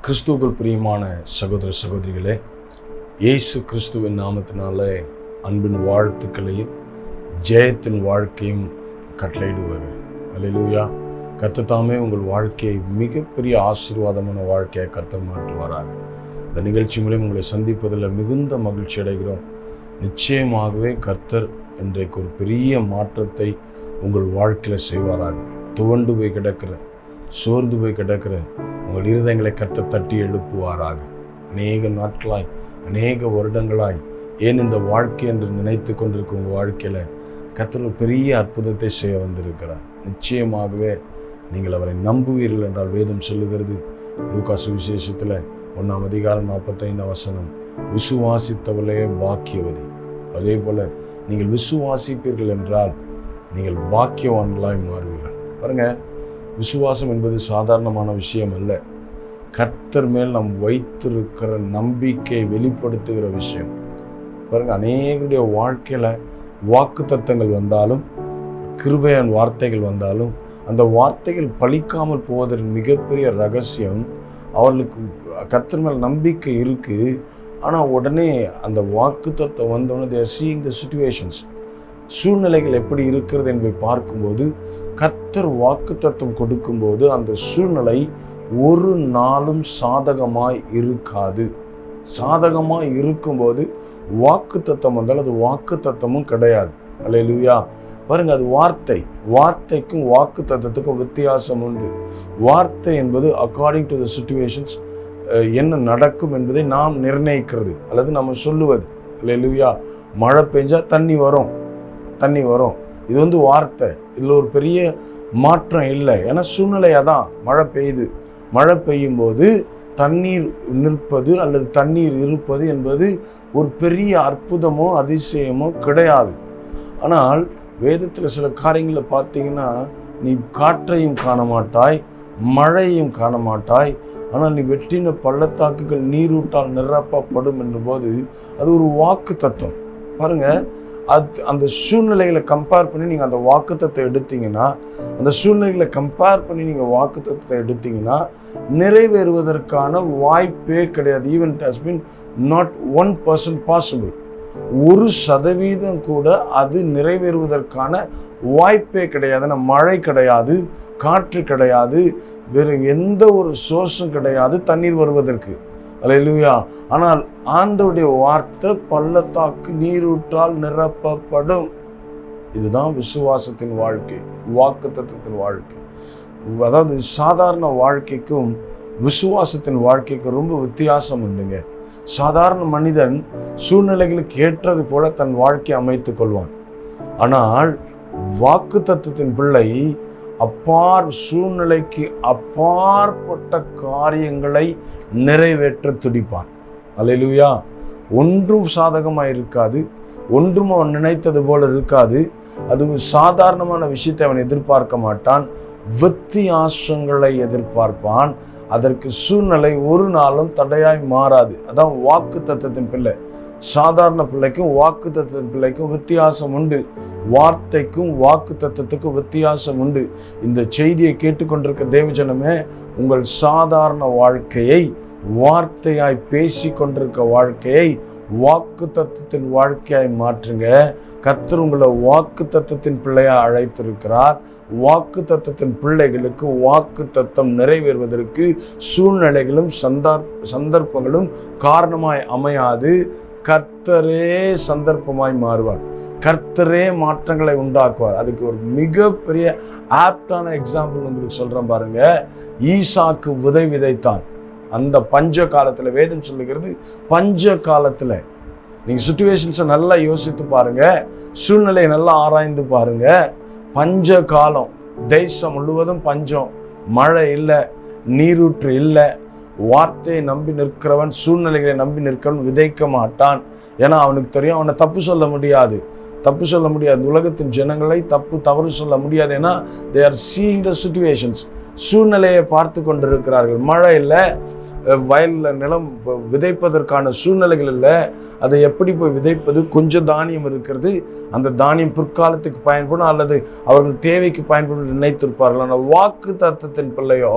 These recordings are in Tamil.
கிறிஸ்துவுக்குள் பிரியமான சகோதர சகோதரிகளே, இயேசு கிறிஸ்துவின் நாமத்தினாலே அன்பின் வாழ்த்துக்களையும் ஜெயத்தின் வாழ்க்கையும் கட்டளையிடுவார். அல்லேலூயா. கர்த்தர் தாமே உங்கள் வாழ்க்கையை மிகப்பெரிய ஆசீர்வாதமான வாழ்க்கையை கர்த்தர் மாற்றுவாராக. இந்த நிகழ்ச்சி மூலம் உங்களை சந்திப்பதில் மிகுந்த மகிழ்ச்சி அடைகிறோம். நிச்சயமாகவே கர்த்தர் இன்றைக்கு ஒரு பெரிய மாற்றத்தை உங்கள் வாழ்க்கையில் செய்வாராக. துவண்டு போய் கிடக்கிற, சோர்ந்து போய் கிடக்கிற உங்கள் இருதயங்களை கர்த்தர் தட்டி எழுப்புவாராக. அநேக நாட்களாய், அநேக வருடங்களாய் ஏன் இந்த வாழ்க்கை என்று நினைத்து கொண்டிருக்கும் உங்கள் வாழ்க்கையில் கர்த்தர் ஒரு பெரிய அற்புதத்தை செய்ய வந்திருக்கிறார். நிச்சயமாகவே நீங்கள் அவரை நம்புவீர்கள் என்றால் வேதம் சொல்லுகிறது. லூக்கா சுவிசேஷத்தில் 1ஆம் அதிகாரம் 45ஆம் வசனம், விசுவாசித்தவளே பாக்கியவதி. அதே போல் நீங்கள் விசுவாசிப்பீர்கள் என்றால் நீங்கள் பாக்கியவான்களாய் மாறுவீர்கள். பாருங்க, விசுவாசம் என்பது சாதாரணமான விஷயம் அல்ல. கர்த்தர் மேல் நாம் வைத்திருக்கிற நம்பிக்கையை வெளிப்படுத்துகிற விஷயம். பாருங்க, அநேகருடைய வாழ்க்கையில் வாக்குத்தத்தங்கள் வந்தாலும், கிருபையான வார்த்தைகள் வந்தாலும், அந்த வார்த்தைகள் பலிக்காமல் போவதற்கு மிகப்பெரிய ரகசியம், அவர்களுக்கு கர்த்தர் மேல் நம்பிக்கை இருக்குது. ஆனால் உடனே அந்த வாக்குத்தத்தம் வந்தோடனே they are seeing the situations, சூழ்நிலைகள் எப்படி இருக்கிறது என்பதை பார்க்கும்போது, கர்த்தர் வாக்குத்தத்தம் கொடுக்கும்போது அந்த சூழ்நிலை ஒரு நாளும் சாதகமாய் இருக்காது. சாதகமாய் இருக்கும்போது வாக்குத்தத்தம் வந்தால் அது வாக்குத்தத்தமும் கிடையாது. அல்லேலூயா. பாருங்க, அது வார்த்தைக்கும் வாக்குத்தத்தத்துக்கும் வித்தியாசம் உண்டு. வார்த்தை என்பது அக்கார்டிங் டு த சிச்சுவேஷன்ஸ், என்ன நடக்கும் என்பதை நாம் நிர்ணயிக்கிறது அல்லது நம்ம சொல்லுவது. அல்லேலூயா. மழை பெஞ்சா தண்ணி வரும். இது வார்த்தை. இதில் ஒரு பெரிய மாற்றம் இல்லை. ஏன்னா சூழ்நிலையாக தான் மழை பெய்யுது. மழை பெய்யும் போது தண்ணீர் நிற்பது அல்லது தண்ணீர் இருப்பது என்பது ஒரு பெரிய அற்புதமோ அதிசயமோ கிடையாது. ஆனால் வேதத்தில் சில காரியங்களை பார்த்தீங்கன்னா, நீ காற்றையும் காண மாட்டாய், மழையும் காண மாட்டாய், ஆனால் நீ வெட்டின பள்ளத்தாக்குகள் நீரூட்டால் நிரப்பப்படும் என்பது அது ஒரு வாக்கு தத்துவம். பாருங்க, அந்த சூழ்நிலைகளை கம்பேர் பண்ணி நீங்கள் அந்த வாக்குத்தத்தை எடுத்தீங்கன்னா, எடுத்தீங்கன்னா நிறைவேறுவதற்கான வாய்ப்பே கிடையாது. Even it has been not 1% possible. 1% கூட அது நிறைவேறுவதற்கான வாய்ப்பே கிடையாது. மழை கிடையாது, காற்று கிடையாது, வேறு எந்த ஒரு சோர்ஸும் கிடையாது தண்ணீர் வருவதற்கு. அல்லேலூயா. ஆனால் ஆண்டவருடைய வார்த்தை, பள்ளத்தாக்கு நீரூற்றால் நிரப்பப்படும். இதுதான் விசுவாசத்தின் வாழ்க்கை, வாக்குத்தத்தத்தின் வாழ்க்கை. அதாவது சாதாரண வாழ்க்கைக்கும் விசுவாசத்தின் வாழ்க்கைக்கும் ரொம்ப வித்தியாசம் உண்டுங்க. சாதாரண மனிதன் சூழ்நிலைகளுக்கு ஏற்றது போல தன் வாழ்க்கையை அமைத்துக் கொள்வான். ஆனால் வாக்குத்தத்தத்தின் பிள்ளை சூழ்நிலைக்கு அப்பாற்பட்ட காரியங்களை நிறைவேற்ற துடிப்பான். அல்லேலூயா. ஒன்றும் சாதகமாக இருக்காது, ஒன்றும் அவன் நினைத்தது போல இருக்காது. அது சாதாரணமான விஷயத்தை அவன் எதிர்பார்க்க மாட்டான், வித்தியாசங்களை எதிர்பார்ப்பான். அதற்கு சூழ்நிலை ஒரு நாளும் தடையாய் மாறாது. அதான் வாக்கு தத்தத்தின் பிள்ளை. சாதாரண பிள்ளைக்கும் வாக்கு தத்தத்தின் பிள்ளைக்கும் வித்தியாசம் உண்டு. வார்த்தைக்கும் வாக்கு தத்தத்துக்கும் வித்தியாசம் உண்டு. இந்த செய்தியை கேட்டுக்கொண்டிருக்க தேவஜனமே, உங்கள் சாதாரண வாழ்க்கையை, வார்த்தையாய் பேசி கொண்டிருக்க வாழ்க்கையை வாக்கு தத்தத்தின் வாழ்க்கையாய் மாற்றுங்க. கர்த்தர் உங்களை வாக்கு தத்தத்தின் பிள்ளையாக அழைத்திருக்கிறார். வாக்கு தத்தத்தின் பிள்ளைகளுக்கு வாக்கு தத்தம் நிறைவேறுவதற்கு சூழ்நிலைகளும் சந்தர்ப்பங்களும் காரணமாய் அமையாது. கர்த்தரே சந்தர்ப்பமாய் மாறுவார். கர்த்தரே மாற்றங்களை உண்டாக்குவார். அதுக்கு ஒரு மிகப்பெரிய ஆப்டான எக்ஸாம்பிள் உங்களுக்கு சொல்றேன் பாருங்க. ஈசாக்கு விதைத்தான். அந்த பஞ்ச காலத்துல, வேதம் சொல்லுகிறது, பஞ்ச காலத்துல நீங்க சிச்சுவேஷன்ஸை நல்லா யோசித்து பாருங்க, சூழ்நிலையை நல்லா ஆராய்ந்து பாருங்க. பஞ்ச காலம், தேசம் முழுவதும் பஞ்சம், மழை இல்லை, நீரூற்று இல்லை. வார்த்தையை நம்பி நிற்கிறவன், சூழ்நிலைகளை நம்பி நிற்கிறவன் விதைக்க மாட்டான். ஏன்னா அவனுக்கு தெரியும், அவனை தப்பு சொல்ல முடியாது. உலகத்தின் ஜனங்களை தவறு சொல்ல முடியாது. ஏன்னா they are seeing the situations, சூழ்நிலையை பார்த்து கொண்டிருக்கிறார்கள். மழை இல்லை, வயலில் நிலம் விதைப்பதற்கான சூழ்நிலைகள் இல்லை. அதை எப்படி போய் விதைப்பது? கொஞ்சம் தானியம் இருக்கிறது, அந்த தானியம் பிற்காலத்துக்கு பயன்படும் அல்லது அவர்கள் தேவைக்கு பயன்படும் நினைத்திருப்பார்கள். ஆனால் வாக்கு தத்தத்தின் பிள்ளையோ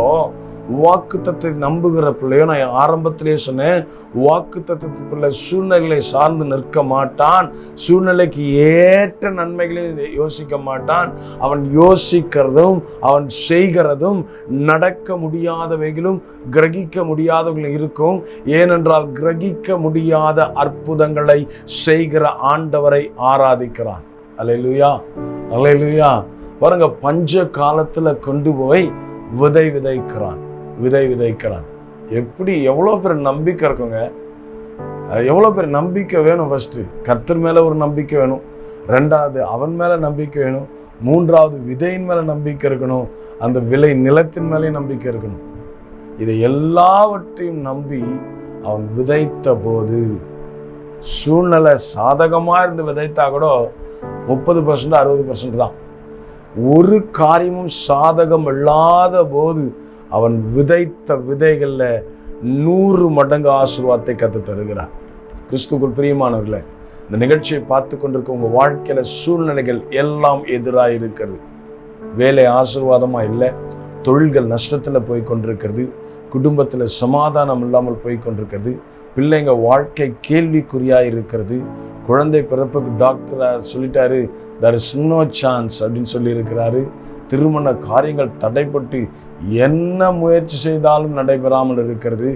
வாக்குத்தத்தத்தை நம்புகிற பிள்ளையோ, நான் ஆரம்பத்திலே சொன்னேன், வாக்குத்தத்தத்துக்குள்ள சூழ்நிலைகளை சார்ந்து நிற்க மாட்டான், சூழ்நிலைக்கு ஏற்ற நன்மைகளை யோசிக்க மாட்டான். அவன் யோசிக்கிறதும் அவன் செய்கிறதும் நடக்க முடியாதவைகளும் கிரகிக்க முடியாதவைகளும் இருக்கும். ஏனென்றால் கிரகிக்க முடியாத அற்புதங்களை செய்கிற ஆண்டவரை ஆராதிக்கிறான். அல்லேலூயா, அல்லேலூயா. பாருங்க, பஞ்ச காலத்துல கொண்டு போய் விதை விதைக்கிறான். எப்படி, எவ்வளோ பேர் நம்பிக்கை இருக்குங்க, எவ்வளோ பேர் நம்பிக்கை வேணும். ஃபர்ஸ்ட் கர்த்தர் மேல ஒரு நம்பிக்கை வேணும், ரெண்டாவது அவன் மேல நம்பிக்கை வேணும், மூன்றாவது விதையின் மேல நம்பிக்கை இருக்கணும், அந்த விளை நிலத்தின் மேலே நம்பிக்கை இருக்கணும். இதை எல்லாவற்றையும் நம்பி அவன் விதைத்த போது, சூழ்நிலை சாதகமா இருந்து விதைத்தா கூட 30% 60% தான். ஒரு காரியமும் சாதகம் இல்லாத போது அவன் விதைத்த விதைகள்ல 100 மடங்கு ஆசீர்வாதத்தை கற்றுத் தருகிறார். கிறிஸ்துவுக்குள் பிரியமானவர்களே, இந்த நிகழ்ச்சியை பார்த்து கொண்டிருக்க உங்க வாழ்க்கையில சூழ்நிலைகள் எல்லாம் எதிராக இருக்கிறது. வேலை ஆசீர்வாதமா இல்லை, தொழில்கள் நஷ்டத்துல போய் கொண்டிருக்கிறது, குடும்பத்துல சமாதானம் இல்லாமல் போய் கொண்டிருக்கிறது, பிள்ளைங்க வாழ்க்கை கேள்விக்குறியா இருக்கிறது, குழந்தை பிறப்புக்கு டாக்டர் சொல்லிட்டாரு there is no chance அப்படின்னு சொல்லி இருக்கிறாரு, திருமண காரியங்கள் தடைப்பட்டு என்ன முயற்சி செய்தாலும் நடைபெறாமல் இருக்கிறது.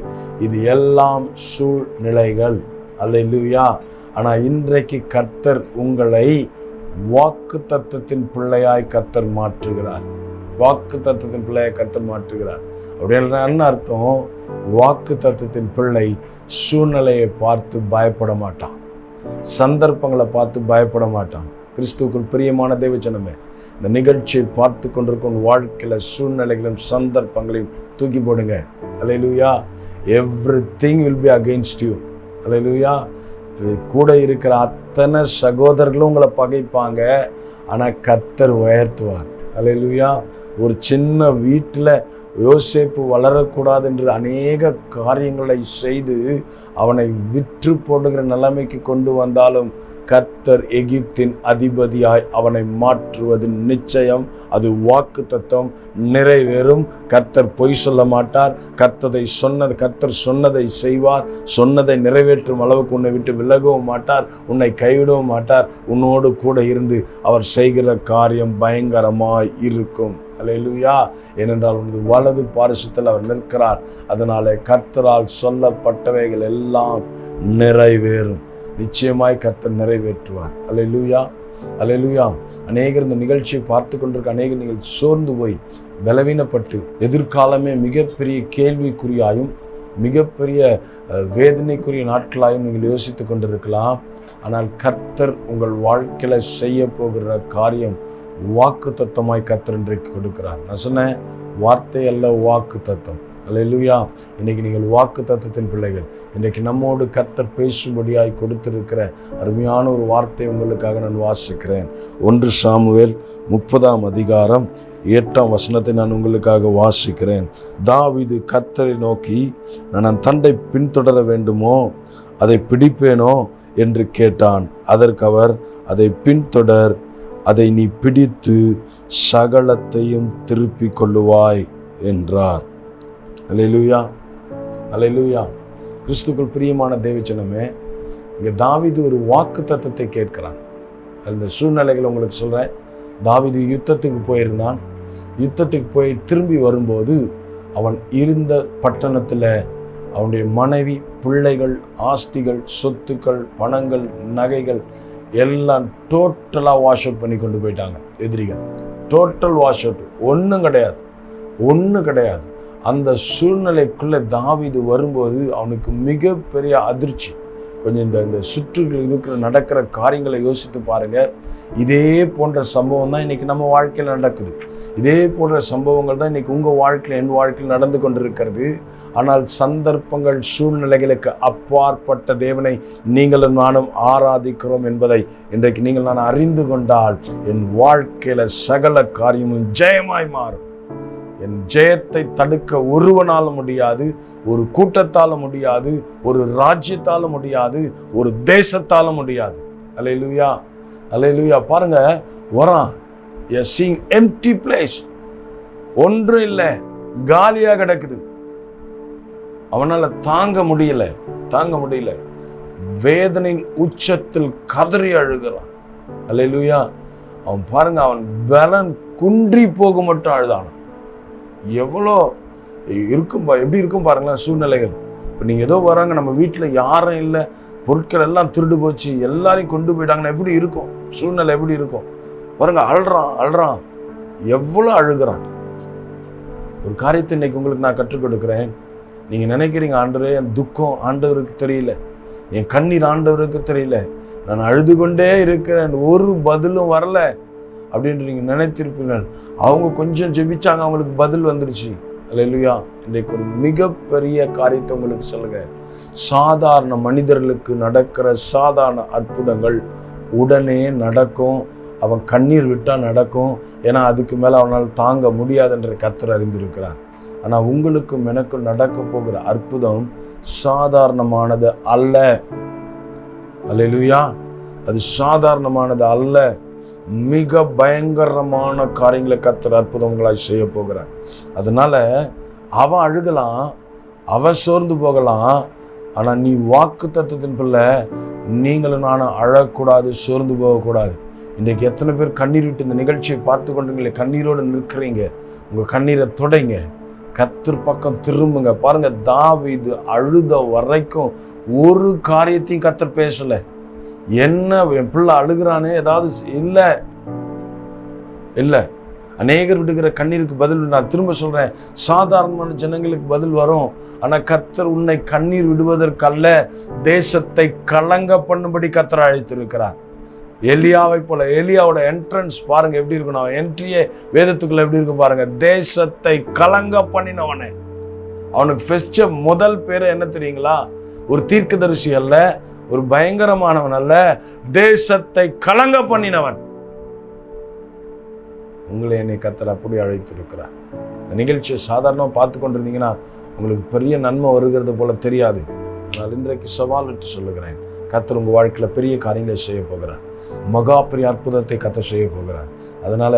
இது எல்லாம் சூழ்நிலைகள். அல்லேலூயா. ஆனா இன்றைக்கு கர்த்தர் உங்களை வாக்கு தத்தத்தின் பிள்ளையாய் கர்த்தர் மாற்றுகிறார். வாக்கு தத்தத்தின் பிள்ளையாய் கர்த்தர் மாற்றுகிறார். அப்படின்னா என்ன அர்த்தம்? வாக்கு தத்தத்தின் பிள்ளை சூழ்நிலையை பார்த்து பயப்பட மாட்டான், சந்தர்ப்பங்களை பார்த்து பயப்பட மாட்டான். கிறிஸ்துவுக்குள் பிரியமான தேவஜனமே, இந்த நிகழ்ச்சியை பார்த்து கொண்டிருக்கும் வாழ்க்கையில சூழ்நிலைகளையும் சந்தர்ப்பங்களையும் தூக்கி போடுங்க. Hallelujah. Everything will be against you. Hallelujah. கூட இருக்கிற அத்தனை சகோதரர்களும் உங்களை பகைப்பாங்க, ஆனா கர்த்தர் உயர்த்துவார். அல்லேலூயா. ஒரு சின்ன வீட்டுல யோசேப்பு வளரக்கூடாது என்று அநேக காரியங்களை செய்து அவனை விற்று போடுகிற நிலைமைக்கு கொண்டு வந்தாலும் கர்த்தர் எகிப்தின் அதிபதியாய் அவனை மாற்றுவது நிச்சயம். அது வாக்கு தத்தம் நிறைவேறும். கர்த்தர் பொய் சொல்ல மாட்டார். கர்த்தர் சொன்னதை செய்வார். சொன்னதை நிறைவேற்றும் அளவுக்கு உன்னை விட்டு விலகவும் மாட்டார், உன்னை கைவிடவும் மாட்டார். உன்னோடு கூட இருந்து அவர் செய்கிற காரியம் பயங்கரமாய் இருக்கும். அல்லேலூயா. ஏனென்றால் உனது வலது பாரிசத்தில் அவர் நிற்கிறார். அதனாலே கர்த்தரால் சொல்லப்பட்டவைகள் எல்லாம் நிறைவேறும். நிச்சயமாய் கர்த்தர் நிறைவேற்றுவார். அல்லேலூயா, அல்லேலூயா. அநேகர் இந்த நிகழ்ச்சியை பார்த்து கொண்டிருக்க அநேகர் நீங்கள் சோர்ந்து போய் பலவீனப்பட்டு எதிர்காலமே மிகப்பெரிய கேள்விக்குறியாயும் மிகப்பெரிய வேதனைக்குரிய நாட்களாயும் நீங்கள் யோசித்து கொண்டிருக்கலாம். ஆனால் கர்த்தர் உங்கள் வாழ்க்கையில செய்ய போகிற காரியம் வாக்கு தத்தமாய் கர்த்தர் இன்றைக்கு கொடுக்கிறார். நான் சொன்னேன், வார்த்தை அல்ல, வாக்கு தத்தம். அல்லேலூயா. இன்னைக்கு நீங்கள் வாக்கு தத்தத்தின் பிள்ளைகள். இன்றைக்கு நம்மோடு கர்த்தர் பேசும்படியாய் கொடுத்திருக்கிற அருமையான ஒரு வார்த்தை உங்களுக்காக நான் வாசிக்கிறேன். 1 சாமுவேல் 30:8 நான் உங்களுக்காக வாசிக்கிறேன். தாவீது கர்த்தரை நோக்கி, நான் தண்டை பின்தொடர வேண்டுமோ, அதை பிடிப்பேனோ என்று கேட்டான். அதற்கு அவர், அதை பின்தொடர், அதை நீ பிடித்து சகலத்தையும் திருப்பிக் கொள்ளுவாய் என்றார். அல்லேலூயா, அல்லேலூயா. கிறிஸ்துக்குள் பிரியமான தேவஜனமே, இங்க தாவீது ஒரு வாக்கு தத்தத்தை கேட்கிறான். அந்த சூழ்நிலைகளை உங்களுக்கு சொல்றேன். தாவீது யுத்தத்துக்கு போயிருந்தான். யுத்தத்துக்கு போய் திரும்பி வரும்போது அவன் இருந்த பட்டணத்துல அவனுடைய மனைவி, பிள்ளைகள், ஆஸ்திகள், சொத்துக்கள், பணங்கள், நகைகள் எல்லாம் டோட்டலாக வாஷ் அவுட் பண்ணி கொண்டு போயிட்டாங்க எதிரிகள். Total wash out. ஒன்றும் கிடையாது. அந்த சூழ்நிலைக்குள்ள தாவீது வரும்போது அவனுக்கு மிகப்பெரிய அதிர்ச்சி. கொஞ்சம் இந்த சுற்றுகள் நடக்கிற காரியங்களை யோசித்து பாருங்க. இதே போன்ற சம்பவம் தான் இன்னைக்கு நம்ம வாழ்க்கையில் நடக்குது. இதே போன்ற சம்பவங்கள் தான் இன்னைக்கு உங்க வாழ்க்கையில், என் வாழ்க்கையில் நடந்து கொண்டிருக்கிறது. ஆனால் சந்தர்ப்பங்கள், சூழ்நிலைகளுக்கு அப்பாற்பட்ட தேவனை நீங்களும் நானும் ஆராதிக்கிறோம் என்பதை இன்றைக்கு நீங்கள் நான் அறிந்து கொண்டால் என் வாழ்க்கையில சகல காரியமும் ஜெயமாய் மாறும். என் ஜெயத்தை தடுக்க ஒருவனால முடியாது, ஒரு கூட்டத்தால முடியாது, ஒரு ராஜ்யத்தால முடியாது, ஒரு தேசத்தால முடியாது. அல்லேலூயா, அல்லேலூயா. பாருங்க, வரான், a seeing empty place. ஒன்றும் இல்லை, காலியா கிடக்குது. அவனால தாங்க முடியல. வேதனையின் உச்சத்தில் கதறி அழுகிறான். அல்லேலூயா. அவன் பாருங்க, அவன் பலன் குன்றி போக மட்டும் அழுதான. எவ்வளோ இருக்கும், எப்படி இருக்கும் பாருங்களேன் சூழ்நிலைகள். இப்போ நீங்கள் ஏதோ வராங்க, நம்ம வீட்டில் யாரும் இல்லை, பொருட்கள் எல்லாம் திருடு போச்சு, எல்லாரையும் கொண்டு போயிட்டாங்கன்னா எப்படி இருக்கும் சூழ்நிலை? எப்படி இருக்கும் பாருங்க. அழுறான், எவ்வளோ அழுகிறான். ஒரு காரியத்தை இன்னைக்கு உங்களுக்கு நான் கற்றுக் கொடுக்குறேன். நீங்கள் நினைக்கிறீங்க, ஆண்டவரே என் துக்கம் ஆண்டவருக்கு தெரியல, என் கண்ணீர் ஆண்டவருக்கு தெரியல, நான் அழுது கொண்டே இருக்கிறேன், ஒரு பதிலும் வரல அப்படின்ட்டு நீங்கள் நினைத்திருப்பீர்கள். அவங்க கொஞ்சம் ஜெபிச்சாங்க, அவங்களுக்கு பதில் வந்துருச்சு. அல்லேலூயா. இன்றைக்கு ஒரு மிகப்பெரிய காரியத்தை உங்களுக்கு சொல்லுங்க. சாதாரண மனிதர்களுக்கு நடக்கிற சாதாரண அற்புதங்கள் உடனே நடக்கும். அவன் கண்ணீர் விட்டா நடக்கும். ஏன்னா அதுக்கு மேல அவனால் தாங்க முடியாதுன்ற கர்த்தர் அறிந்திருக்கிறார். ஆனா உங்களுக்கும் எனக்கும் நடக்க போகிற அற்புதம் சாதாரணமானது அல்ல. அல்லேலூயா. அது சாதாரணமானது அல்ல. மிக பயங்கரமான காரியங்களை கர்த்தர் அற்புதங்களாய் செய்ய போகிறார். அதனால அவன் அழுகலாம், அவன் சோர்ந்து போகலாம். ஆனா நீ வாக்கு தத்தத்தின் பிள்ளை, நீங்களும் நானும் அழக்கூடாது, சோர்ந்து போகக்கூடாது. இன்றைக்கு எத்தனை பேர் கண்ணீர் விட்டு இந்த நிகழ்ச்சியை பார்த்து கொண்டீங்களே, கண்ணீரோடு நிற்கிறீங்க. உங்க கண்ணீரை தொடைங்க, கர்த்தர் பக்கம் திரும்புங்க. பாருங்க, தாவீது அழுத வரைக்கும் ஒரு காரியத்தையும் கர்த்தர் பேசல. என்ன என் பிள்ளை அழுகிறானே, ஏதாவது இல்லை. அநேகர் விடுகிற கண்ணீருக்கு பதில், நான் திரும்ப சொல்றேன், சாதாரணமான ஜனங்களுக்கு பதில் வரும். ஆனா கர்த்தர் உன்னை கண்ணீர் விடுவதற்கல்ல, தேசத்தை கலங்க பண்ணும்படி கர்த்தர் அழைத்திருக்கிறார். எலியாவை போல, எலியாவோட என்ட்ரன்ஸ் பாருங்க எப்படி இருக்கணும். அவன் என்ட்ரியே வேதத்துக்குள்ள எப்படி இருக்கு பாருங்க. தேசத்தை கலங்க பண்ணினவனே. அவனுக்கு ஃபர்ஸ்ட் முதல் பேரு என்ன தெரியுங்களா? ஒரு தீர்க்கதரிசி அல்ல, ஒரு பயங்கரமானவன் அல்ல, தேசத்தை கலங்க பண்ணினவன். உங்களை என்னை கர்த்தர் அப்படி அழைத்திருக்கிறார். இந்த நிகழ்ச்சியை சாதாரணமாக பார்த்து கொண்டிருந்தீங்கன்னா உங்களுக்கு பெரிய நன்மை வருகிறது போல தெரியாது. ஆனால் இன்றைக்கு சவால் விட்டு சொல்லுகிறேன், கர்த்தர் உங்கள் வாழ்க்கையில் பெரிய காரியங்களை செய்ய போகிறார். மகா பெரிய அற்புதத்தை கர்த்தர் செய்ய போகிறார். அதனால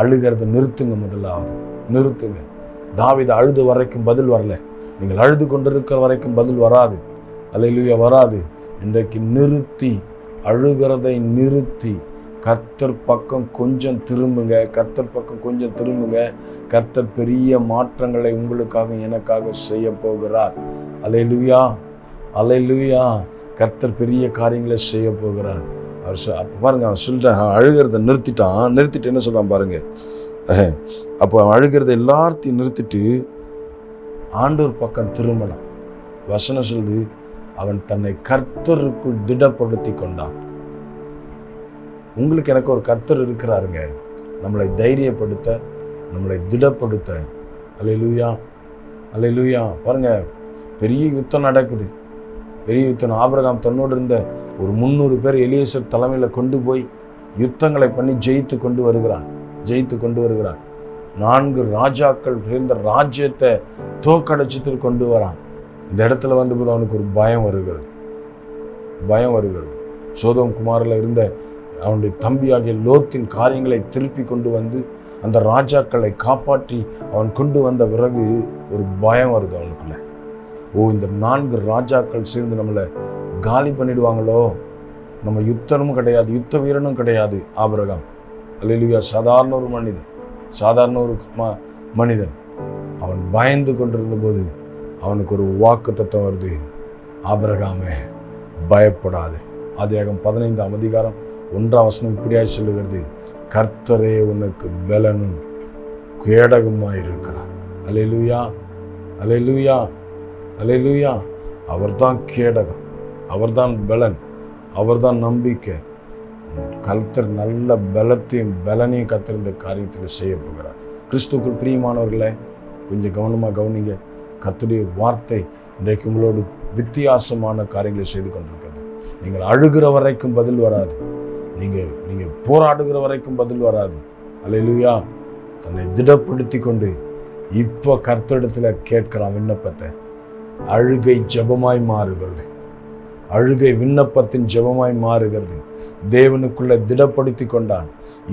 அழுகிறத நிறுத்துங்க. முதலாவது நிறுத்துங்க. தாவீது அழுது வரைக்கும் பதில் வரல. நீங்கள் அழுது கொண்டிருக்கிற வரைக்கும் பதில் வராது. அல்லேலூயா, வராது. இன்றைக்கு நிறுத்தி, அழுகிறதை நிறுத்தி கர்த்தர் பக்கம் கொஞ்சம் திரும்புங்க. கர்த்தர் பெரிய மாற்றங்களை உங்களுக்காக எனக்காக செய்ய போகிறார். அல்லேலூயா, அல்லேலூயா. கர்த்தர் பெரிய காரியங்களை செய்ய போகிறார். அவர் அப்போ பாருங்க, அவன் சொல்லிட்டான், அழுகிறத நிறுத்திட்டு என்ன சொல்றான் பாருங்க. அப்போ அவன் அழுகிறத எல்லாத்தையும் நிறுத்திட்டு ஆண்டவர் பக்கம் திரும்பினான். வசனம் சொல்லுது, அவன் தன்னை கர்த்தருக்குள் திடப்படுத்தி கொண்டான். உங்களுக்கு எனக்கு ஒரு கர்த்தர் இருக்கிறாருங்க, நம்மளை தைரியப்படுத்த, நம்மளை திடப்படுத்த. அல்லேலூயா, அல்லேலூயா. பாருங்க, பெரிய யுத்தம் நடக்குது, பெரிய யுத்தம். ஆபிரகாம் தன்னோடு இருந்த ஒரு 300 பேர் எலியேசர் தலைமையில் கொண்டு போய் யுத்தங்களை பண்ணி ஜெயித்து கொண்டு வருகிறான். 4 ராஜாக்கள் இருந்த ராஜ்யத்தை தோக்கடைச்சிட்டு கொண்டு வரான். இந்த இடத்துல வந்தபோது அவனுக்கு ஒரு பயம் வருகிறது. சோதோம் குமாரில் இருந்த அவனுடைய தம்பியாகிய லோத்தின் காரியங்களை திருப்பி கொண்டு வந்து அந்த ராஜாக்களை காப்பாற்றி அவன் கொண்டு வந்த பிறகு ஒரு பயம் வருது அவனுக்குள்ள. இந்த 4 ராஜாக்கள் சேர்ந்து நம்மளை காலி பண்ணிடுவாங்களோ, நம்ம யுத்தமும் கிடையாது, யுத்த வீரனும் கிடையாது. ஆபிரகாம், அல்லேலூயா, சாதாரண ஒரு மனிதன். அவன் பயந்து கொண்டிருந்த போது அவனுக்கு ஒரு வாக்கு தத்துவம் வருது, ஆபிரகாமே பயப்படாது. ஆதியாகமம் 15ஆம் அதிகாரம் 1ஆம் வசனம் இப்படியாய் சொல்லுகிறது, கர்த்தரே உனக்கு பலனும் கேடகமாய் இருக்கிறார். அல்லேலூயா, அல்லேலூயா, அல்லேலூயா. அவர்தான் கேடகம், அவர்தான் பலன், அவர்தான் நம்பிக்கை. கர்த்தர் நல்ல பலனையும் கர்த்தர் இந்த காரியத்தில் செய்ய போகிறார். கிறிஸ்துவுக்குள் பிரியமானவர்களே, கொஞ்சம் கவனமாக கவனிங்க. கர்த்தருடைய வார்த்தை இன்றைக்கு உங்களோடு வித்தியாசமான காரியங்களை செய்து கொண்டிருக்கிறது. நீங்கள் அழுகிற வரைக்கும் பதில் வராது, நீங்க போராடுகிற வரைக்கும் பதில் வராது. அல்லேலூயா. தன்னை திடப்படுத்தி கொண்டு இப்போ கர்த்தரிடத்துல கேட்கிறான் விண்ணப்பத்தை. அழுகை ஜெபமாய் மாறுகிறது. அழுகை விண்ணப்பத்தின் ஜெபமாய் மாறுகிறது. தேவனுக்குள்ள திடப்படுத்தி கொண்டான்.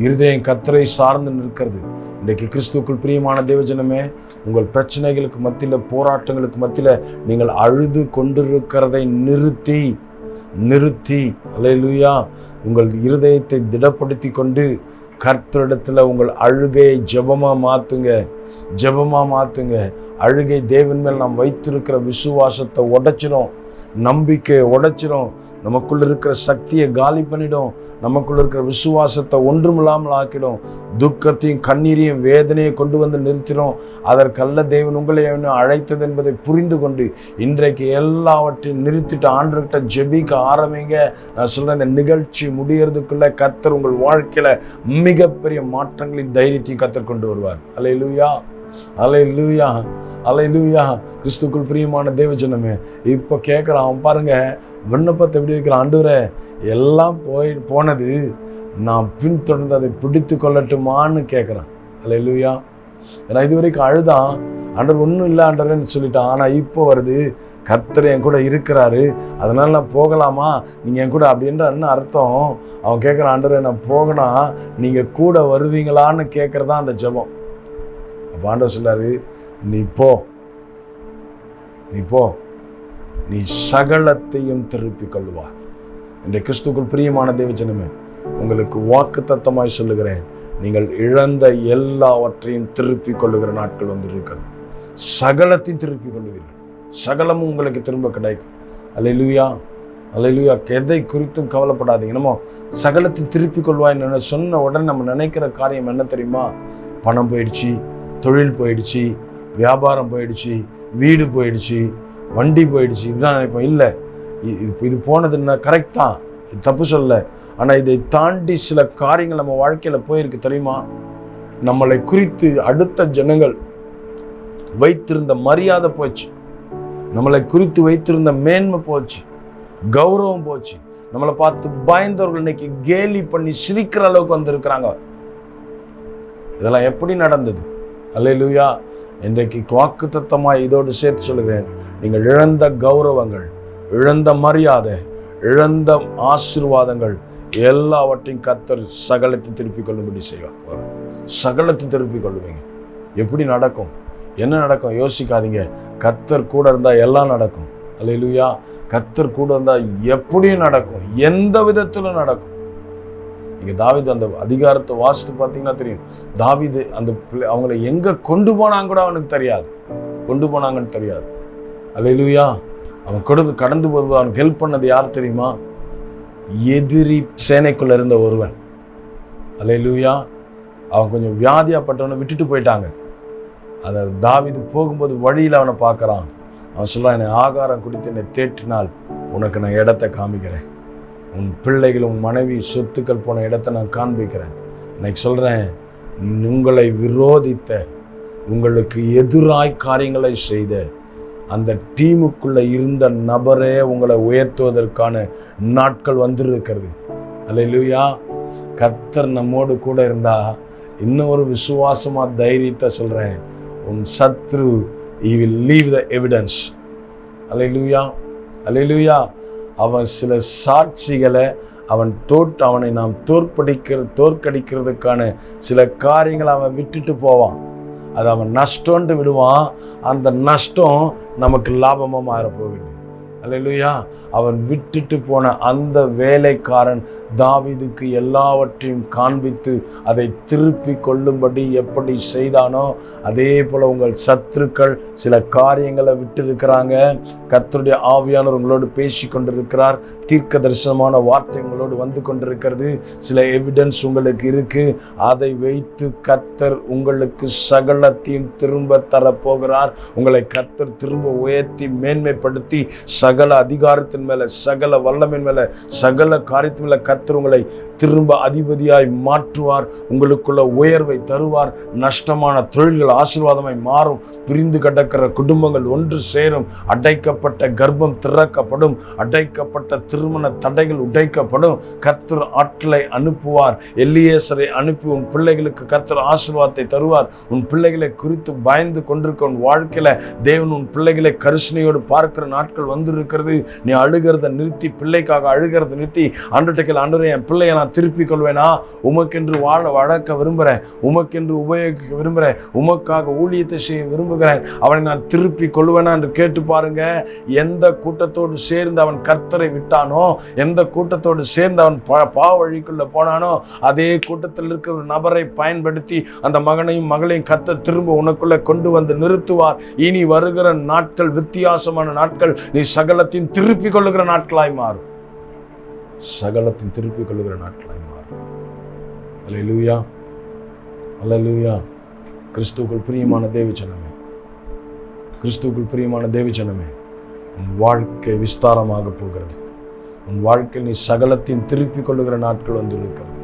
இருதயம் கர்த்தரை சார்ந்து நிற்கிறது. இன்றைக்கு கிறிஸ்துவுக்குள் பிரியமான தேவஜனமே, உங்கள் பிரச்சனைகளுக்கு மத்தியில், போராட்டங்களுக்கு மத்தியில் நீங்கள் அழுது கொண்டிருக்கிறதை நிறுத்தி அல்லேலூயா, உங்கள் இருதயத்தை திடப்படுத்தி கொண்டு கர்த்தரிடத்தில் உங்கள் அழுகையை ஜெபமா மாற்றுங்க. அழுகை தேவன் மேல் நாம் வைத்திருக்கிற விசுவாசத்தை உடைச்சிடும், நம்பிக்கையை உடைச்சிடும், நமக்குள்ள இருக்கிற சக்தியை காலி பண்ணிடும், நமக்குள்ள இருக்கிற விசுவாசத்தை ஒன்றுமில்லாமல் ஆக்கிடும், துக்கத்தையும் கண்ணீரையும் வேதனையை கொண்டு வந்து நிறுத்திடும். அதற்கல்ல தேவன் உங்களை அழைத்தது என்பதை புரிந்து கொண்டு இன்றைக்கு எல்லாவற்றையும் நிறுத்திட்டு ஆண்டவர்கிட்ட ஜெபிக்க ஆரம்பிங்க. நான் சொல்றேன், இந்த நிகழ்ச்சி முடியறதுக்குள்ள கர்த்தர் உங்கள் வாழ்க்கையில மிகப்பெரிய மாற்றங்களின் தைரியத்தையும் கர்த்தர் கொண்டு வருவார். அல்லேலூயா, அல்லேலூயா, அல்லேலூயா. கிறிஸ்துக்குள் பிரியமான தேவஜனமே, இப்போ கேட்குறான், அவன் பாருங்க விண்ணப்பத்தை எப்படி வைக்கிறான். ஆண்டவரே, எல்லாம் போனது, நான் பின்தொடர்ந்து அதை பிடித்து கொள்ளட்டுமான்னு கேட்குறான். அல்லேலூயா. ஏன்னா இது வரைக்கும் அழுதான், ஆண்டவர் ஒன்றும் இல்லை ஆண்டவரேன்னு சொல்லிட்டான். ஆனால் இப்போ வருது, கர்த்தர் என் கூட இருக்கிறாரு, அதனால நான் போகலாமா, நீங்கள் என் கூட அப்படின்ற என்ன அர்த்தம்? அவன் கேட்குறான், ஆண்டவரே நான் போகனா நீங்கள் கூட வருவீங்களான்னு கேட்குறதான் அந்த ஜெபம். அப்போ ஆண்டவர் சொல்லாரு, நீ போ, நீ சகலத்தையும் திருப்பிக் கொள்வார். இன்றைய கிறிஸ்துக்குள் பிரியமான தேவஜனமே, உங்களுக்கு வாக்கு தத்தமாய் சொல்லுகிறேன், நீங்கள் இழந்த எல்லாவற்றையும் திருப்பிக் கொள்ளுகிற நாட்கள் வந்து இருக்கிறது. சகலத்தையும் திருப்பிக் கொள்ளுவீர்கள், சகலமும் உங்களுக்கு திரும்ப கிடைக்கும். அல்லேலூயா, அல்லேலூயா. எதை குறித்தும் கவலைப்படாதீங்க. நம்ம சகலத்தையும் திருப்பிக் கொள்வாய் சொன்ன உடனே நம்ம நினைக்கிற காரியம் என்ன தெரியுமா? பணம் போயிடுச்சு, தொழில் போயிடுச்சு, வியாபாரம் போயிடுச்சு, வீடு போயிடுச்சு, வண்டி போயிடுச்சு, இதுதான் நினைப்போம். இல்லை, இது போனதுன்னா கரெக்ட் தான், தப்பு சொல்ல. ஆனால் இதை தாண்டி சில காரியங்கள் நம்ம வாழ்க்கையில் போயிருக்கு தெரியுமா? நம்மளை குறித்து அடுத்த ஜனங்கள் வைத்திருந்த மரியாதை போச்சு, நம்மளை குறித்து வைத்திருந்த மேன்மை போச்சு, கௌரவம் போச்சு. நம்மளை பார்த்து பயந்தவர்கள் இன்னைக்கு கேலி பண்ணி சிரிக்கிற அளவுக்கு வந்திருக்கிறாங்க. இதெல்லாம் எப்படி நடந்தது? அல்லேலூயா. இன்றைக்கு வாக்குத்தத்தமாய் இதோடு சேர்த்து சொல்லுகிறேன், நீங்கள் இழந்த கௌரவங்கள், இழந்த மரியாதை, இழந்த ஆசீர்வாதங்கள் எல்லாவற்றையும் கர்த்தர் சகலத்தை திருப்பிக் கொள்ளும்படி செய்வார். சகலத்தை திருப்பிக் கொள்ளுவீங்க. எப்படி நடக்கும், என்ன நடக்கும் யோசிக்காதீங்க. கர்த்தர் கூட இருந்தால் எல்லாம் நடக்கும். அல்லேலூயா. கர்த்தர் கூட இருந்தால் எப்படியும் நடக்கும், எந்த விதத்திலும் நடக்கும். நீங்க தாவீது அந்த அதிகாரத்தை வாசித்து பார்த்தீங்கன்னா தெரியும். தாவீது அந்த அவங்களை எங்க கொண்டு போனாங்க கூட அவனுக்கு தெரியாது, கொண்டு போனாங்கன்னு தெரியாது. அல்லேலூயா. அவன் கடந்து போகும்போது அவனுக்கு ஹெல்ப் பண்ணது யார் தெரியுமா? எதிரி சேனைக்குள்ள இருந்த ஒருவன். அல்லேலூயா. அவன் கொஞ்சம் வியாதியாப்பட்டவனை விட்டுட்டு போயிட்டாங்க. அதை தாவீது போகும்போது வழியில் அவனை பார்க்கறான். அவன் சொல்றான், என்னை ஆகாரம் குடித்து என்னை தேற்றினால் உனக்கு நான் இடத்தை காமிக்கிறேன், உன் பிள்ளைகள் உன் மனைவி சொத்துக்கள் போன இடத்தை நான் காண்பிக்கிறேன். இன்னைக்கு சொல்கிறேன், உங்களை விரோதித்த, உங்களுக்கு எதிராய் காரியங்களை செய்த அந்த டீமுக்குள்ளே இருந்த நபரே உங்களை உயர்த்துவதற்கான நாட்கள் வந்துருக்கிறது. அல்லேலூயா. கர்த்தர் நம்மோடு கூட இருந்தா இன்னும் ஒரு விசுவாசமாக தைரியத்தை சொல்கிறேன், உன் சத்ரு he will leave the evidence. அல்லேலூயா, அல்லேலூயா. அவன் சில சாட்சிகளை அவனை நாம் தோற்கடிக்கிறதுக்கான சில காரியங்களை அவன் விட்டுட்டு போவான். அது அவன் நஷ்டம்னு விடுவான். அந்த நஷ்டம் நமக்கு லாபமாக மாறப்போகிறது. அல்லேலூயா. அவன் விட்டுட்டு போன அந்த வேலைக்காரன் தாவீதுக்கு எல்லாவற்றையும் காண்பித்து அதை திருப்பி கொள்ளும்படி எப்படி செய்தானோ அதே போல உங்கள் சத்துருக்கள் சில காரியங்களை விட்டு இருக்கிறாங்க. கர்த்தருடைய ஆவியானவர் உங்களோடு பேசி கொண்டிருக்கிறார். தீர்க்க தரிசனமான வார்த்தை உங்களோடு வந்து கொண்டிருக்கிறது. சில எவிடன்ஸ் உங்களுக்கு இருக்கு. அதை வைத்து கர்த்தர் உங்களுக்கு சகலத்தையும் திரும்ப தரப்போகிறார். உங்களை கர்த்தர் திரும்ப உயர்த்தி மேன்மைப்படுத்தி சகல அதிகாரத்தின் மேல, சகல வல்லமையின் மேல, சகல காரியத்தின் மேல கர்த்தர் உங்களை திரும்ப அதிபதியாய் மாற்றுவார். உங்களுக்குள்ள உயர்வை தருவார். நஷ்டமான தொழில்கள் ஆசீர்வாதமாய் மாறும். பிரிந்து கிடக்கிற குடும்பங்கள் ஒன்று சேரும். அடைக்கப்பட்ட கர்ப்பம் திறக்கப்படும். அடைக்கப்பட்ட திருமண தடைகள் உடைக்கப்படும். கர்த்தர் ஆட்களை அனுப்புவார். எலியேசரை அனுப்பி உன் பிள்ளைகளுக்கு கர்த்தர் ஆசீர்வாதத்தை தருவார். உன் பிள்ளைகளை குறித்து பயந்து கொண்டிருக்க உன் வாழ்க்கையில தேவன் உன் பிள்ளைகளை கரிசனையோடு பார்க்கிற நாட்கள் வந்து இருக்கிறது. நீ அழுகிறத நிறுத்தி, பிள்ளைக்காக அழுகிறத நிறுத்தி ஆண்டவர்கிட்ட ஆண்டவரே, என் பிள்ளையை நான் திருப்பிக் கொள்வேனா, உமக்கென்று வளர்க்க விரும்புகிறேன், உமக்கென்று உபயோகிக்க விரும்புகிறேன், உமக்காக ஊழியத்தை செய்ய விரும்புகிறேன், அவனை நான் திருப்பி கொள்வேனா என்று கேட்டு பாருங்க. எந்த கூட்டத்தோடு சேர்ந்து அவன் கர்த்தரை விட்டானோ, எந்த கூட்டத்தோடு சேர்ந்து அவன் பாவ வழிக்குள்ள போனானோ, அதே கூட்டத்தில் இருக்கிற ஒரு நபரை பயன்படுத்தி அந்த மகனையும் மகளையும் கர்த்தர் திரும்ப உனக்குள்ள கொண்டு வந்து நிறுத்துவார். இனி வருகிற நாட்கள் வித்தியாசமான நாட்கள். நீ சகலத்தின் திருப்பிக் கொள்ளுகிற நாட்களாய் மாறும். சகலத்தின் திருப்பிக் கொள்ளுகிற நாட்களாய் மாறும். அல்லேலூயா, அல்லேலூயா. கிறிஸ்துவுக்குள் பிரியமான தேவஜனமே, கிறிஸ்துவுக்குள் பிரியமான தேவஜனமே, உன் வாழ்க்கை விஸ்தாரமாக போகிறது. உன் வாழ்க்கையில் நீ சகலத்தின் திருப்பிக் கொள்ளுகிற நாட்கள் வந்து இருக்கிறது.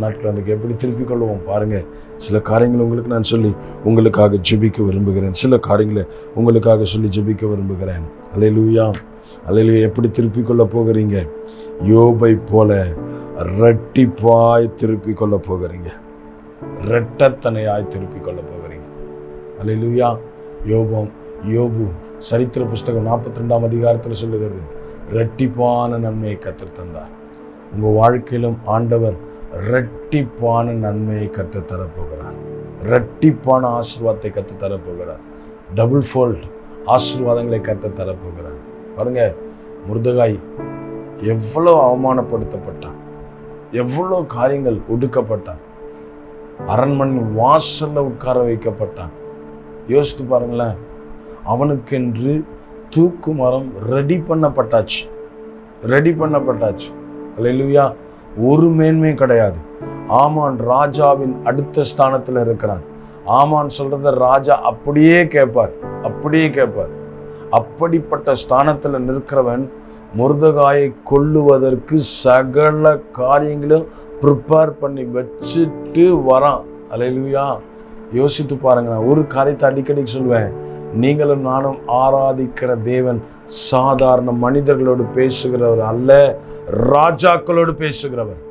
நாட்கள் அதுக்கு எப்படி திருப்பிக் கொள்வோம் பாருங்க. சில காரியங்களை உங்களுக்கு நான் சொல்லி உங்களுக்காக ஜெபிக்க விரும்புகிறேன். சில காரியங்களை உங்களுக்காக சொல்லி ஜெபிக்க விரும்புகிறேன். அல்லேலூயா, அல்லேலூயா. எப்படி திருப்பிக் கொள்ள போகிறீங்க? யோபை போல இரட்டிப்பாய் திருப்பிக் கொள்ள போகிறீங்க. இரட்டத்தனையாய் திருப்பிக் கொள்ள போகிறீங்க. அல்லேலூயா. யோபு சரித்திர புஸ்தகம் 42ஆம் அதிகாரத்தில் சொல்லுகிறது, இரட்டிப்பான நன்மையை கர்த்தர் தந்தார். உங்கள் வாழ்க்கையிலும் ஆண்டவர் இரட்டிப்பான நன்மையை கர்த்தர் தரப்போகிறார். இரட்டிப்பான ஆசீர்வாதத்தை கர்த்தர் தரப்போகிறார். டபுள் ஃபோல்ட் ஆசீர்வாதங்களை கர்த்தர் தரப்போகிறார். பாருங்க, முர்தகாய் எவ்வளோ அவமானப்படுத்தப்பட்டான், எவ்வளோ காரியங்கள் ஒடுக்கப்பட்டான், அரண்மனை வாசல்ல உட்கார வைக்கப்பட்டான். யோசித்து பாருங்களேன். அவனுக்கென்று தூக்கு மரம் ரெடி பண்ணப்பட்டாச்சு. அல்லேலூயா. ஒரு மேன்மை கிடையாது. ஆமான் ராஜாவின் அடுத்த ஸ்தானத்தில் இருக்கிறான். ஆமான் சொல்றத ராஜா அப்படியே கேட்பார். அப்படிப்பட்ட ஸ்தானத்தில் நிற்கிறவன் முர்தகாயை கொல்லுவதற்கு சகல காரியங்களும் ப்ரிப்பேர் பண்ணி வச்சுட்டு வரான். அல்லேலூயா. யோசித்து பாருங்க. நான் ஒரு காரியத்தை அடிக்கடி சொல்லுவேன். நீங்களும் நானும் ஆராதிக்கிற தேவன் சாதாரண மனிதர்களோடு பேசுகிறவர் அல்ல, ராஜாக்களோடு பேசுகிறவர்.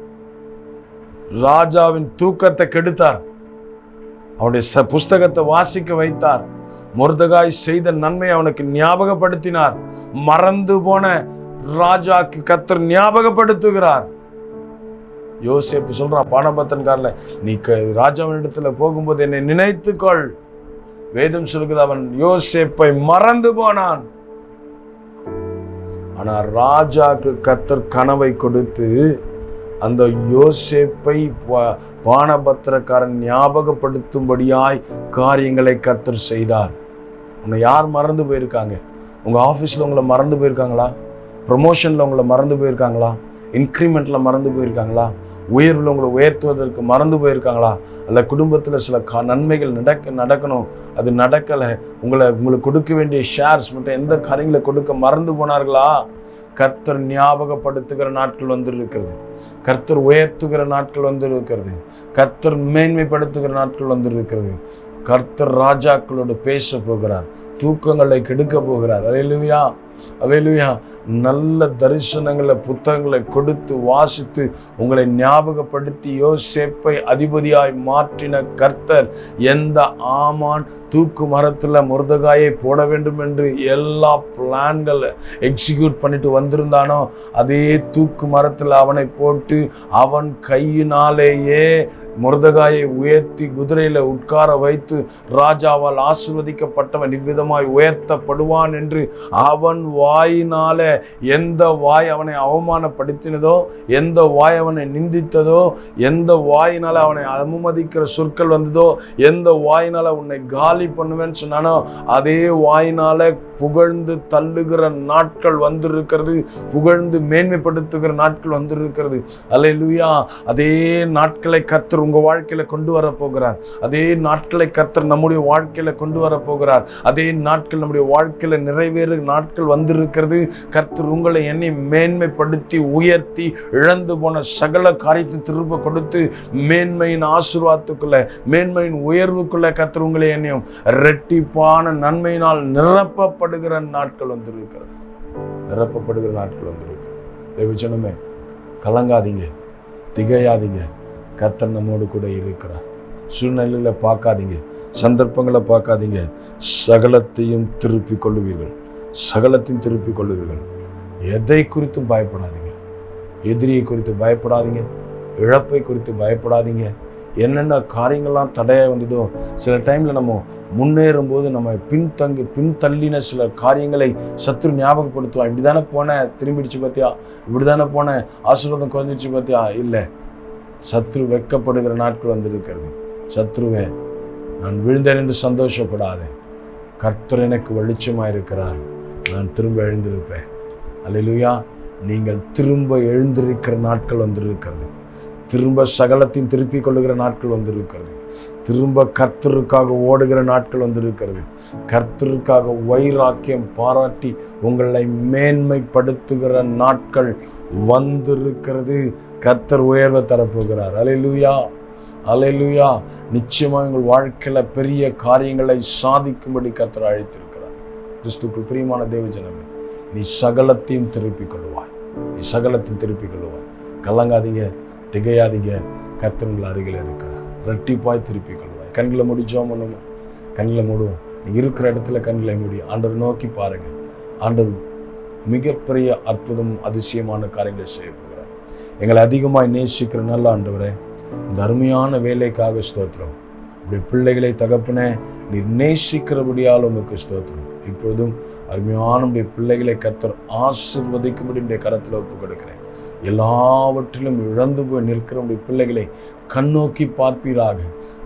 ராஜாவின் தூக்கத்தை கெடுத்தார், அவனுடைய புஸ்தகத்தை வாசிக்க வைத்தார். முர்தகாய் செய்த நன்மை அவனுக்கு ஞாபகப்படுத்தினார். மறந்து போன ராஜாக்கு கர்த்தர் ஞாபகப்படுத்துகிறார். யோசேப்பு சொல்றான் பானபத்திரன்காரல, நீ ராஜாவின் இடத்துல போகும்போது என்னை நினைத்துக்கொள். வேதம் சொல்கிறது, அவன் யோசேப்பை மறந்து போனான். ஆனா ராஜாக்கு கர்த்தர் கனவை கொடுத்து அந்த யோசேப்பை பானபத்திரக்காரன் ஞாபகப்படுத்தும்படியாய் காரியங்களை கர்த்தர் செய்தார். உன்னை யார் மறந்து போயிருக்காங்க? உங்க ஆபீஸ்ல உங்களை மறந்து போயிருக்காங்களா? ப்ரொமோஷன்ல உங்களை மறந்து போயிருக்காங்களா? இன்க்ரிமெண்ட்ல மறந்து போயிருக்காங்களா? உயர்வில் உங்களை உயர்த்துவதற்கு மறந்து போயிருக்காங்களா? அல்ல குடும்பத்தில் சில நன்மைகள் நடக்கணும், அது நடக்கலை. உங்களுக்கு கொடுக்க வேண்டிய ஷேர்ஸ் மட்டும் எந்த காரியங்களை கொடுக்க மறந்து போனார்களா? கர்த்தர் ஞாபகப்படுத்துகிற நாட்கள் வந்திருக்கிறது. கர்த்தர் உயர்த்துகிற நாட்கள் வந்திருக்கிறது. கர்த்தர் மேன்மைப்படுத்துகிற நாட்கள் வந்திருக்கிறது. கர்த்தர் ராஜாக்களோடு பேச போகிறார். தூக்கங்களை கெடுக்க போகிறார். அல்லேலூயா, அல்லேலூயா. நல்ல தரிசனங்களை புத்தகங்களை கொடுத்து வாசித்து உங்களை ஞாபகப்படுத்தி யோசேப்பை அதிபதியாய் மாற்றின கர்த்தர் எந்த ஆமான் தூக்கு மரத்தில் முர்தகாயை போட வேண்டும் என்று எல்லா பிளான்களை எக்ஸிக்யூட் பண்ணிட்டு வந்திருந்தானோ, அதே தூக்கு மரத்தில் அவனை போட்டு அவன் கையினாலேயே முர்தகாயை உயர்த்தி குதிரையில உட்கார வைத்து ராஜாவால் ஆசீர்வதிக்கப்பட்டவன் இவ்விதமாய் உயர்த்தப்படுவான் என்று அவன் வாயினால எந்த வாய் அவனை அவமானப்படுத்தினதோ, எந்த வாய் அவனை நிந்தித்ததோ, எந்த வாயினால அவனை அவமதிக்கிற சொற்கள் வந்ததோ, எந்த வாயினால உன்னை காலி பண்ணுவேன்னு சொன்னானோ, அதே வாயினால புகழ்ந்து தள்ளுகிற நாட்கள் வந்திருக்கிறது. புகழ்ந்து மேன்மைப்படுத்துகிற நாட்கள் வந்திருக்கிறது. அல்லேலூயா. அதே நாட்களை கர்த்தர் உங்க வாழ்க்கையில கொண்டு வர போகிறார். அதே நாட்களை கர்த்தர் நம்முடைய வாழ்க்கையில கொண்டு வர போகிறார். அதே நாட்கள் நம்முடைய வாழ்க்கையில நிறைவேறு நாட்கள் வந்திருக்கிறது. கர்த்தர் உங்களை எண்ணி மேன்மைப்படுத்தி உயர்த்தி இழந்து போன சகல காரியத்தை திரும்ப கொடுத்து மேன்மையின் ஆசீர்வாதத்துக்குள்ள, மேன்மையின் உயர்வுக்குள்ள கர்த்தர் உங்களை எண்ணியும் இரட்டிப்பான நன்மையினால் நிரப்பப்படுகிற நாட்கள் வந்திருக்கிறது. நிரப்பப்படுகிற நாட்கள் வந்திருக்கிறது. தேவஜனமே, கலங்காதீங்க, திகையாதீங்க. கர்த்தர் நம்மோடு கூட இருக்கிறார். சூழ்நிலைகளை பார்க்காதீங்க, சந்தர்ப்பங்களை பார்க்காதீங்க. சகலத்தையும் திருப்பிக் கொள்ளுவீர்கள். சகலத்தையும் திருப்பிக் கொள்ளுவீர்கள். எதை குறித்தும் பயப்படாதீங்க. எதிரியை குறித்து பயப்படாதீங்க. இழப்பை குறித்து பயப்படாதீங்க. என்னென்ன காரியங்கள்லாம் தடையாக வந்ததோ, சில டைமில் நம்ம முன்னேறும் போது நம்ம பின்தள்ளின சில காரியங்களை சத்ரு ஞாபகப்படுத்துவான். இப்படி தானே போனேன், திரும்பிடுச்சு பார்த்தியா, இப்படி தானே போனேன், ஆசீர்வாதம் குறைஞ்சிடுச்சு பார்த்தியா. இல்லை, சத்ரு வெட்கப்படுகிற நாட்கள் வந்திருக்கிறது. சத்ருவே, நான் விழுந்தேன் என்று சந்தோஷப்படாதே, கர்த்தர் எனக்கு வெளிச்சமாக இருக்கிறார், நான் திரும்ப எழுந்திருப்பேன். அல்லேலூயா. நீங்கள் திரும்ப எழுந்திருக்கிற நாட்கள் வந்திருக்கிறது. திரும்ப சகலத்தையும் திருப்பிக் கொள்ளுகிற நாட்கள் வந்திருக்கிறது. திரும்ப கர்த்தருக்காக ஓடுகிற நாட்கள் வந்திருக்கிறது. கர்த்தருக்காக வைராக்கியம் பாராட்டி உங்களை மேன்மைப்படுத்துகிற நாட்கள் வந்திருக்கிறது. கர்த்தர் உயர்வை தரப்போகிறார். அல்லேலூயா, அல்லேலூயா. நிச்சயமாக உங்கள் வாழ்க்கையில் பெரிய காரியங்களை சாதிக்கும்படி கர்த்தர் அழைத்திருக்கிறார். கிறிஸ்துக்குள் பிரியமான தேவஜனமே, நீ சகலத்தையும் திருப்பிக் கொள்வாய். நீ சகலத்தையும் திருப்பிக் கொள்வாய். கலங்காதீங்க, திகையாதீங்க. கர்த்தர் உங்கள் அருகில் இருக்கிறார். ரெட்டிப்பாய் திருப்பிக் கொள்வாய். கண்களை மூடி ஜெபம் பண்ணுவோம். கண்களை மூடுவோம். நீங்கள் இருக்கிற இடத்துல கண்களை மூடி ஆண்டவர் நோக்கி பாருங்கள். ஆண்டவர் மிகப்பெரிய அற்புதம் அதிசயமான காரியங்களை செய்ய போகிறார். எங்களை அதிகமாக நேசிக்கிற நல்ல ஆண்டவரே, இந்த அருமையான வேலைக்காக ஸ்தோத்திரம். இப்படி பிள்ளைகளை தகப்பனே நீர் நேசிக்கிறபடியால் உமக்கு ஸ்தோத்திரம். இப்பொழுதும் அருமையான பிள்ளைகளை கர்த்தர் ஆசீர்வதிக்கும்படி கரத்தில் ஒப்பு கொடுக்கிறேன். எல்லாவற்றிலும் இழந்து போய் நிற்கிற பிள்ளைகளை கண்ணோக்கி பார்ப்பீராக.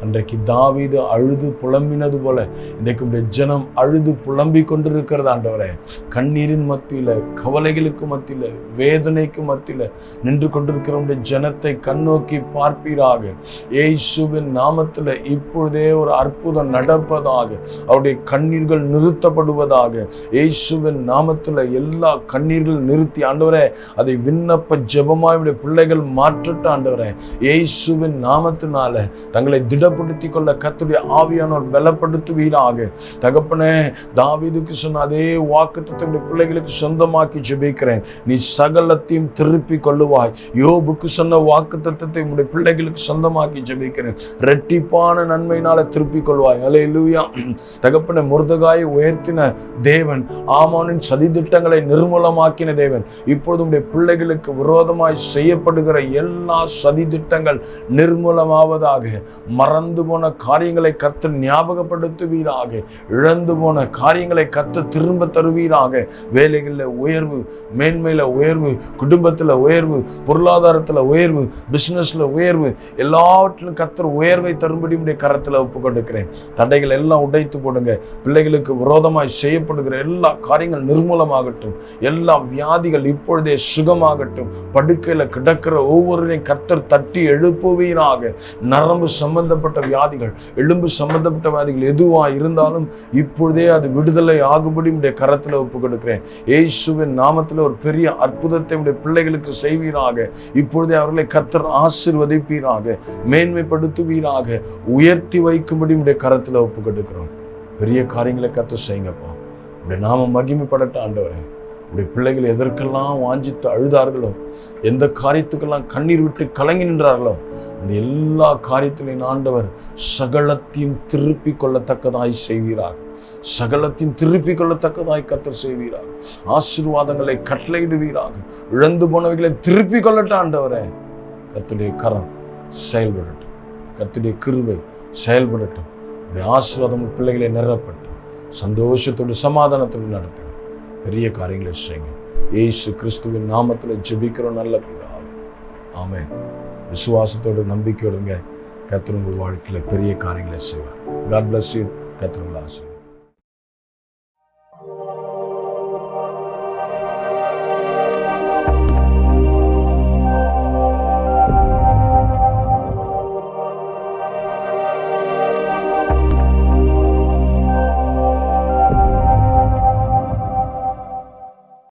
அன்றைக்கு தாவீது அழுது புலம்பினது போல இன்றைக்கு உடைய ஜனம் அழுது புலம்பிக் கொண்டிருக்கிறது ஆண்டவரே. கண்ணீரின் மத்தியில், கவலைகளுக்கு மத்தியில், வேதனைக்கு மத்தியில் நின்று கொண்டிருக்கிற உடைய ஜனத்தை கண்ணோக்கி பார்ப்பீராக. இயேசுவின் நாமத்தில் இப்பொழுதே ஒரு அற்புதம் நடப்பதாக. அவருடைய கண்ணீர்கள் நிறுத்தப்படுவதாக. இயேசுவின் நாமத்தில் எல்லா கண்ணீர்கள் நிறுத்தி ஆண்டவரே அதை விண்ணப்ப ஜெபமாய் உடைய பிள்ளைகள் மாற்றட்ட ஆண்டவரே. இயேசுவின் நாமத்தினால தங்களை திடப்படுத்திக் கொள்ள கர்த்தருடைய ஆவியானவர் பலப்படுத்துவீராக. தகப்பனே, தாவீதுக்கு சொன்ன அதே வாக்குத்தத்தத்தை பிள்ளைகளுக்கு சொந்தமாக்கி ஜெபிக்கிறேன். நீ சகலத்தையும் திருப்பிக் கொள்ளுவாய். யோபுக்கு சொன்ன வாக்குத்தத்தத்தை உடைய பிள்ளைகளுக்கு சொந்தமாக்கி ஜெபிக்கிறேன். இரட்டிப்பான நன்மையினால திருப்பிக் கொள்வாய். அல்லேலூயா. தகப்பனே, முர்தகாயை உயர்த்தின தேவன், ஆமானின் சதித்திட்டங்களை நிர்மூலமாக்கின தேவன், இப்பொழுது உடைய பிள்ளைகளுக்கு விரோதமாய் செய்யப்படுகிற எல்லா சதித்திட்டங்கள் நிர்மூலமாவதாக. மறந்து போன காரியங்களை கர்த்தர் ஞாபகப்படுத்துவீராக. இழந்து போன காரியங்களை கர்த்தர் திரும்ப தருவீராக. வேலைகளில் உயர்வு, மேன்மையில உயர்வு, குடும்பத்தில் உயர்வு, பொருளாதாரத்தில் உயர்வு, பிசினஸ்ல உயர்வு, எல்லாவற்றிலும் கர்த்தர் உயர்வை தரும்படி உடைய கரத்தில் ஒப்பு கொடுக்கிறேன். தடைகள் எல்லாம் உடைத்து போடுங்க. பிள்ளைகளுக்கு விரோதமாய் செய்யப்படுகிற எல்லா காரியங்கள் நிர்மூலமாகட்டும். எல்லா வியாதிகள் இப்பொழுதே சுகமாகட்டும். படுக்கையில கிடக்கிற ஒவ்வொருவரையும் கர்த்தர் தட்டி எழுப்புவீராக. நரம்பு சம்பந்தப்பட்ட வியாதிகள், எலும்பு சம்பந்தப்பட்ட வியாதிகள் எதுவா இருந்தாலும் இப்பொழுதே அது விடுதலை ஆகும்படி உடைய கரத்தில் ஒப்பு கொடுக்கிறேன். இயேசுவின் நாமத்தில் ஒரு பெரிய அற்புதத்தை உடைய பிள்ளைகளுக்கு செய்வீராக. இப்பொழுதே அவர்களை கர்த்தர் ஆசீர்வதிப்பீராக, மேன்மைப்படுத்துவீராக, உயர்த்தி வைக்கும்படி உடைய கரத்தில் ஒப்பு கொடுக்கிறோம். பெரிய காரியங்களை கர்த்தர் செய்யுங்கப்பா. உடைய நாம மகிமைப்படட்ட ஆண்டவரே. உடைய பிள்ளைகள் எதற்கெல்லாம் வாஞ்சித்து அழுதார்களோ, எந்த காரியத்துக்கெல்லாம் கண்ணீர் விட்டு கலங்கி நின்றார்களோ, அந்த எல்லா காரியத்திலையும் ஆண்டவர் சகலத்தையும் திருப்பிக் கொள்ளத்தக்கதாய் செய்வீராக. சகலத்தையும் திருப்பிக் கொள்ளத்தக்கதாய் கர்த்தர் செய்வீராக. ஆசீர்வாதங்களை கட்டளையிடுவீராக. இழந்து போனவைகளை திருப்பிக் கொள்ளட்ட ஆண்டவரே. கர்த்தருடைய கரம் செயல்படட்டும். கர்த்தருடைய கிருபை செயல்படட்டும். உடைய ஆசீர்வாதம் பிள்ளைகளை நிரப்பட்டும். சந்தோஷத்தோடு சமாதானத்தோடு நடத்துங்க. பெரிய காரியங்களை செய்யுங்க. இயேசு கிறிஸ்துவின் நாமத்தில் ஜெபிக்கிறோம் நல்ல பிதாவே. ஆமென். விசுவாசத்தோடு நம்பிக்கையோடுங்க. கர்த்தர் உங்கள் வாழ்க்கையில் பெரிய காரியங்களை செய்வார். God bless you. கர்த்தர் உங்களை ஆசீர்வதிப்பார்.